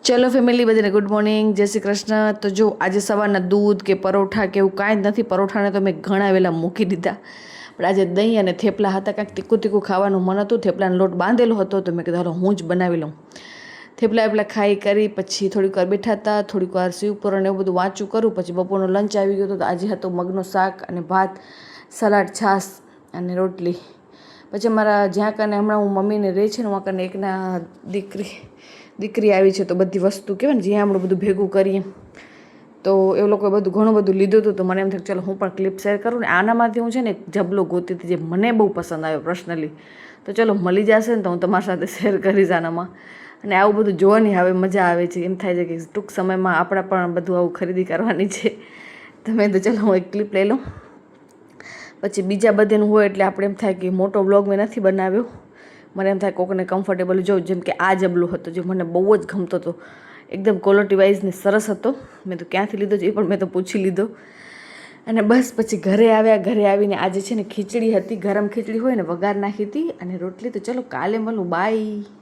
ચલો ફેમિલી બધાને good morning, જય શ્રી કૃષ્ણ. તો જો આજે સવારના દૂધ કે પરોઠા કે એવું કાંઈ જ નથી. પરોઠાને તો મેં ઘણા વહેલા મૂકી દીધા, પણ આજે દહીં અને થેપલા હતા. કાંઈક તીખું તીખું ખાવાનું મન હતું. થેપલાનો લોટ બાંધેલો હતો તો મેં કીધું હાલો હું જ બનાવી લઉં. થેપલા એપલા ખાઈ કરી પછી થોડીક વાર બેઠા હતા, થોડીક વાર શિવપુરાણ એવું બધું વાંચું કરું. પછી બપોરનો લંચ આવી ગયો હતો. તો આજે હતો મગનું શાક અને ભાત, સલાડ, છાશ અને રોટલી. પછી અમારા જ્યાં કને હમણાં હું મમ્મીને રહે છે ને ત્યાં કને એકના દીકરી આવી છે. તો બધી વસ્તુ કહેવાય ને જ્યાં હમણાં બધું ભેગું કરીએ તો એ લોકોએ બધું ઘણું બધું લીધું હતું. તો મને એમ થયું ચાલો હું પણ ક્લિપ શેર કરું ને. આનામાંથી હું છે ને એક જબલો ગોતી હતી જે મને બહુ પસંદ આવ્યો પર્સનલી. તો ચલો મળી જશે ને તો હું તમારી સાથે શેર કરીશ આનામાં. અને આવું બધું જોવાની હવે મજા આવે છે. એમ થાય છે કે ટૂંક સમયમાં આપણે પણ બધું આવું ખરીદી કરવાની છે. તો મેં તો ચલો હું એક ક્લિપ લઈ લઉં. પછી બીજા બધેનું હોય એટલે આપણે એમ થાય કે મોટો બ્લોગ મેં નથી બનાવ્યો. મને એમ થાય કોકને કમ્ફર્ટેબલ જોઉં. જેમ કે આ જબલો હતો જે મને બહુ જ ગમતો હતો. એકદમ ક્વોલિટી વાઇઝ ને સરસ હતો. મેં તો ક્યાંથી લીધો છે એ પણ મેં તો પૂછી લીધો. અને બસ પછી ઘરે આવ્યા. ઘરે આવીને આજે છે ને ખીચડી હતી, ગરમ ખીચડી હોય ને વઘાર નાખી હતી અને રોટલી. તો ચલો કાલે મળું, બાય.